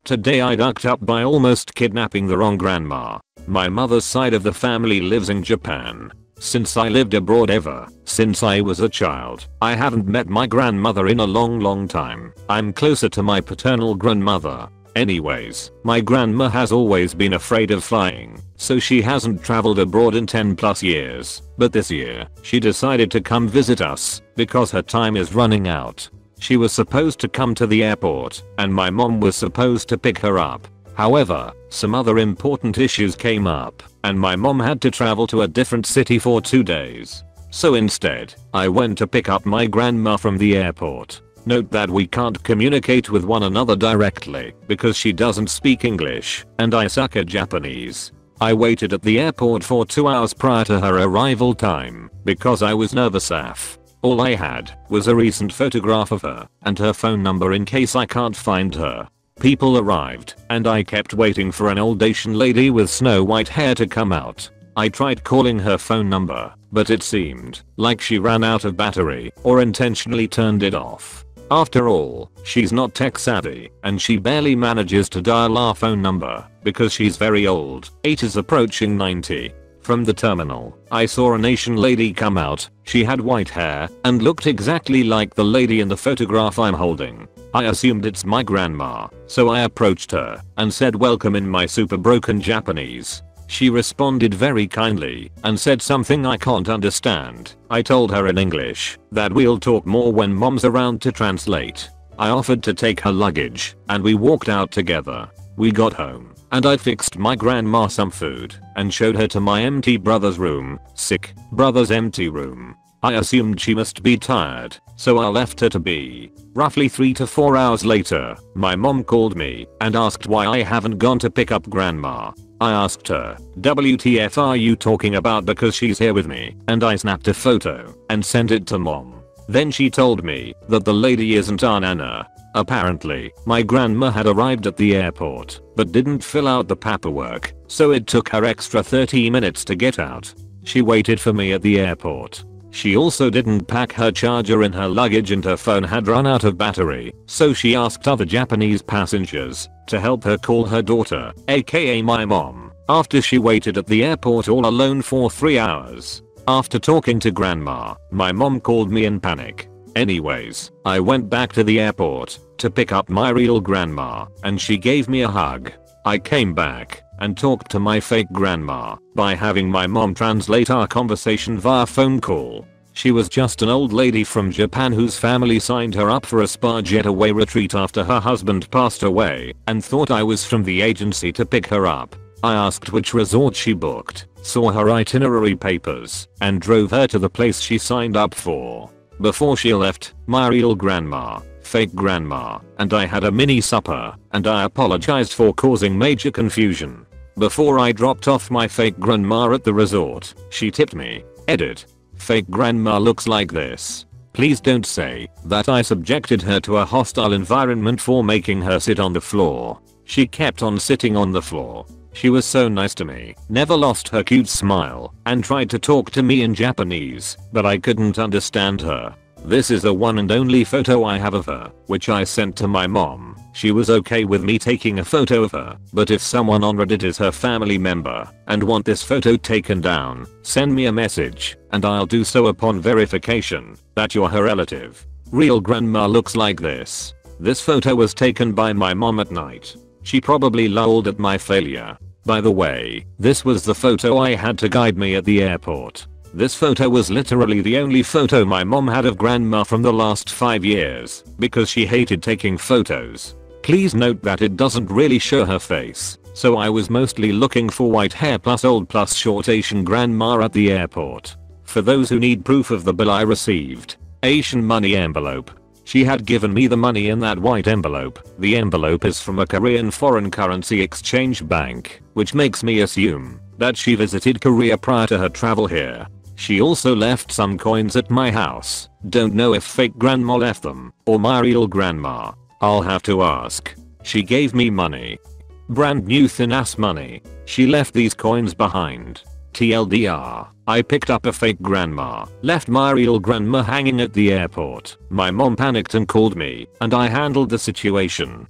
Today I ducked up by almost kidnapping the wrong grandma. My mother's side of the family lives in Japan. Since I lived abroad ever since I was a child, I haven't met my grandmother in a long time. I'm closer to my paternal grandmother. Anyways, my grandma has always been afraid of flying, so she hasn't traveled abroad in 10+ years. But this year, she decided to come visit us because her time is running out. She was supposed to come to the airport, and my mom was supposed to pick her up. However, some other important issues came up, and my mom had to travel to a different city for 2 days. So instead, I went to pick up my grandma from the airport. Note that we can't communicate with one another directly because she doesn't speak English and I suck at Japanese. I waited at the airport for 2 hours prior to her arrival time because I was nervous AF. All I had was a recent photograph of her and her phone number in case I can't find her. People arrived and I kept waiting for an old Asian lady with snow white hair to come out. I tried calling her phone number, but it seemed like she ran out of battery or intentionally turned it off. After all, she's not tech savvy and she barely manages to dial our phone number because she's very old. Age is approaching 90. From the terminal, I saw an Asian lady come out. She had white hair and looked exactly like the lady in the photograph I'm holding. I assumed it's my grandma, so I approached her and said welcome in my super broken Japanese. She responded very kindly and said something I can't understand. I told her in English that we'll talk more when mom's around to translate. I offered to take her luggage and we walked out together. We got home and I fixed my grandma some food and showed her to my empty brother's room. Sick brother's empty room. I assumed she must be tired, so I left her to be. Roughly 3 to 4 hours later, my mom called me and asked why I haven't gone to pick up grandma. I asked her, WTF are you talking about, because she's here with me, and I snapped a photo and sent it to mom. Then she told me that the lady isn't our nana. Apparently, my grandma had arrived at the airport, but didn't fill out the paperwork, so it took her extra 30 minutes to get out. She waited for me at the airport. She also didn't pack her charger in her luggage and her phone had run out of battery, so she asked other Japanese passengers to help her call her daughter, aka my mom, after she waited at the airport all alone for 3 hours. After talking to grandma, my mom called me in panic. Anyways, I went back to the airport to pick up my real grandma and she gave me a hug. I came back and talked to my fake grandma by having my mom translate our conversation via phone call. She was just an old lady from Japan whose family signed her up for a spa getaway retreat after her husband passed away and thought I was from the agency to pick her up. I asked which resort she booked, saw her itinerary papers, and drove her to the place she signed up for. Before she left, my real grandma, fake grandma, and I had a mini supper, and I apologized for causing major confusion. Before I dropped off my fake grandma at the resort, she tipped me. Edit. Fake grandma looks like this. Please don't say that I subjected her to a hostile environment for making her sit on the floor. She kept on sitting on the floor. She was so nice to me, never lost her cute smile, and tried to talk to me in Japanese, but I couldn't understand her. This is the one and only photo I have of her, which I sent to my mom. She was okay with me taking a photo of her, but if someone on Reddit is her family member and want this photo taken down, send me a message, and I'll do so upon verification that you're her relative. Real grandma looks like this. This photo was taken by my mom at night. She probably lolled at my failure. By the way, this was the photo I had to guide me at the airport. This photo was literally the only photo my mom had of grandma from the last 5 years because she hated taking photos. Please note that it doesn't really show her face, so I was mostly looking for white hair plus old plus short Asian grandma at the airport. For those who need proof of the bill I received, Asian money envelope. She had given me the money in that white envelope. The envelope is from a Korean foreign currency exchange bank, which makes me assume that she visited Korea prior to her travel here. She also left some coins at my house. Don't know if fake grandma left them or my real grandma. I'll have to ask. She gave me money. Brand new thin ass money. She left these coins behind. TLDR, I picked up a fake grandma, left my real grandma hanging at the airport. My mom panicked and called me, and I handled the situation.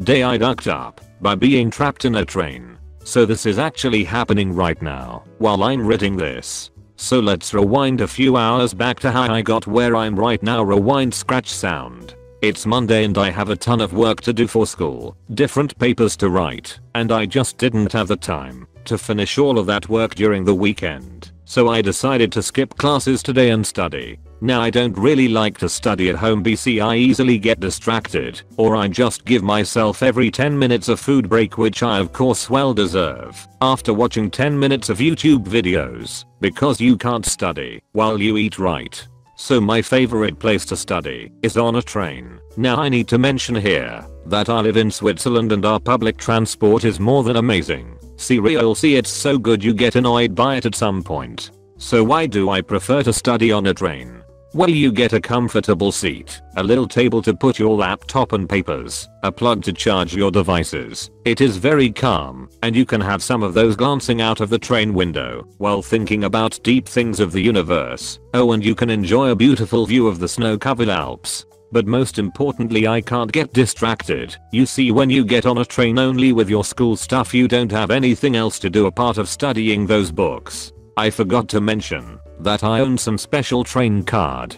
day I ducked up by being trapped in a train. So this is actually happening right now while I'm writing this. So let's rewind a few hours back to how I got where I'm right now. Rewind scratch sound. It's Monday and I have a ton of work to do for school, different papers to write, and I just didn't have the time to finish all of that work during the weekend. So I decided to skip classes today and study. Now I don't really like to study at home BC, I easily get distracted, or I just give myself every 10 minutes a food break, which I of course well deserve after watching 10 minutes of YouTube videos, because you can't study while you eat, right? So my favorite place to study is on a train. Now I need to mention here that I live in Switzerland and our public transport is more than amazing. Seriously, it's so good you get annoyed by it at some point. So why do I prefer to study on a train? Well, you get a comfortable seat, a little table to put your laptop and papers, a plug to charge your devices. It is very calm, and you can have some of those glancing out of the train window while thinking about deep things of the universe. Oh, and you can enjoy a beautiful view of the snow-covered Alps. But most importantly, I can't get distracted. You see, when you get on a train only with your school stuff, you don't have anything else to do apart of studying those books. I forgot to mention that I own some special train card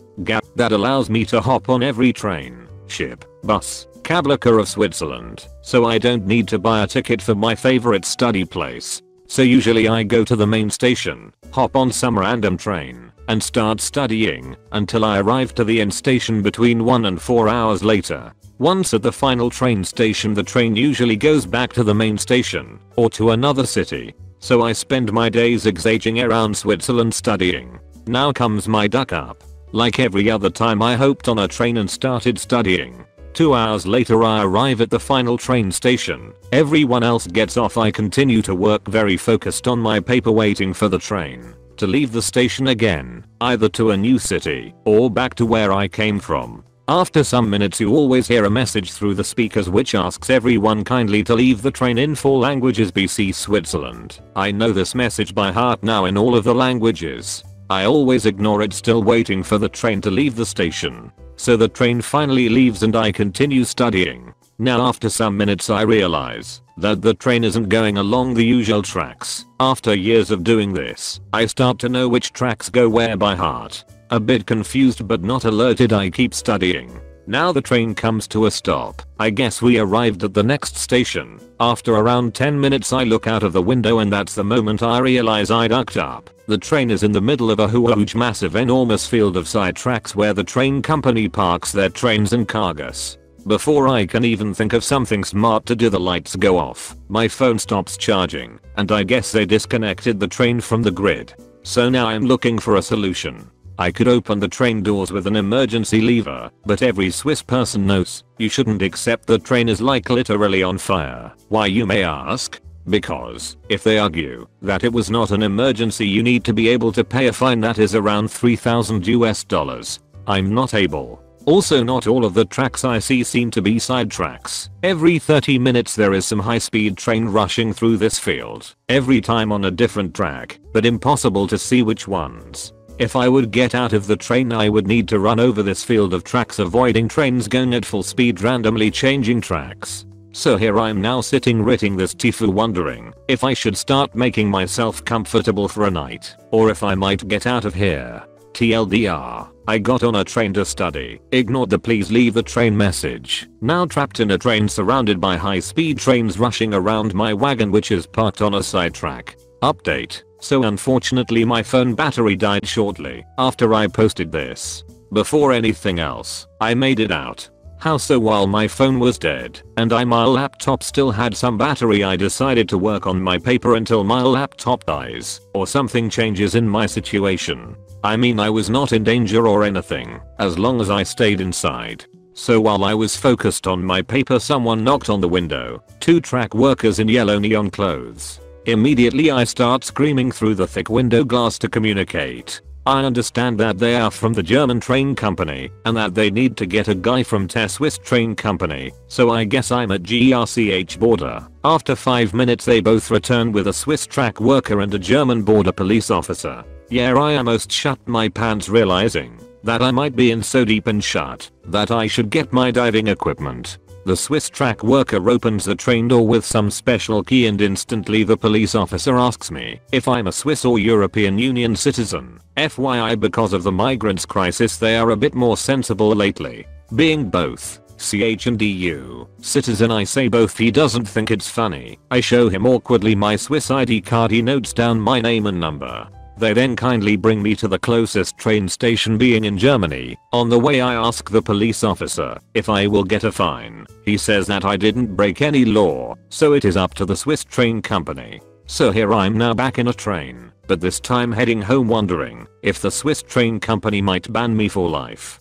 that allows me to hop on every train, ship, bus, cab of Switzerland, so I don't need to buy a ticket for my favorite study place. So usually I go to the main station, hop on some random train, and start studying until I arrive to the end station between 1 and 4 hours later. Once at the final train station, the train usually goes back to the main station or to another city. So I spend my days zigzagging around Switzerland studying. Now comes my duck up. Like every other time, I hopped on a train and started studying. 2 hours later I arrive at the final train station. Everyone else gets off. I continue to work, very focused on my paper, waiting for the train to leave the station again, either to a new city or back to where I came from. After some minutes you always hear a message through the speakers which asks everyone kindly to leave the train in 4 languages BC Switzerland. I know this message by heart now in all of the languages. I always ignore it, still waiting for the train to leave the station. So the train finally leaves and I continue studying. Now after some minutes I realize that the train isn't going along the usual tracks. After years of doing this, I start to know which tracks go where by heart. A bit confused but not alerted, I keep studying. Now the train comes to a stop. I guess we arrived at the next station. After around 10 minutes I look out of the window and that's the moment I realize I ducked up. The train is in the middle of a huge, massive, enormous field of side tracks where the train company parks their trains and cargoes. Before I can even think of something smart to do, the lights go off, my phone stops charging, and I guess they disconnected the train from the grid. So now I'm looking for a solution. I could open the train doors with an emergency lever, but every Swiss person knows you shouldn't, accept the train is like literally on fire. Why, you may ask? Because if they argue that it was not an emergency, you need to be able to pay a fine that is around $3,000. I'm not able. Also, not all of the tracks I see seem to be side tracks. Every 30 minutes there is some high-speed train rushing through this field, every time on a different track, but impossible to see which ones. If I would get out of the train I would need to run over this field of tracks, avoiding trains going at full speed randomly changing tracks. So here I'm now sitting writing this TIFU, wondering if I should start making myself comfortable for a night, or if I might get out of here. TLDR, I got on a train to study, ignored the please leave the train message. Now trapped in a train surrounded by high-speed trains rushing around my wagon, which is parked on a side track. Update. So unfortunately my phone battery died shortly after I posted this. Before anything else, I made it out. How so? While my phone was dead and my laptop still had some battery, I decided to work on my paper until my laptop dies or something changes in my situation. I mean, I was not in danger or anything as long as I stayed inside. So while I was focused on my paper, someone knocked on the window. 2 track workers in yellow neon clothes. Immediately I start screaming through the thick window glass to communicate. I understand that they are from the German train company and that they need to get a guy from the Swiss train company, so I guess I'm at GRCH border. After 5 minutes they both return with a Swiss track worker and a German border police officer. Yeah, I almost shut my pants realizing that I might be in so deep in shot that I should get my diving equipment. The Swiss track worker opens the train door with some special key and instantly the police officer asks me if I'm a Swiss or European Union citizen. FYI, because of the migrants crisis they are a bit more sensible lately. Being both CH and EU citizen, I say both. He doesn't think it's funny. I show him awkwardly my Swiss ID card. He notes down my name and number. They then kindly bring me to the closest train station, being in Germany. On the way I ask the police officer if I will get a fine. He says that I didn't break any law, so it is up to the Swiss train company. So here I'm now back in a train, but this time heading home, wondering if the Swiss train company might ban me for life.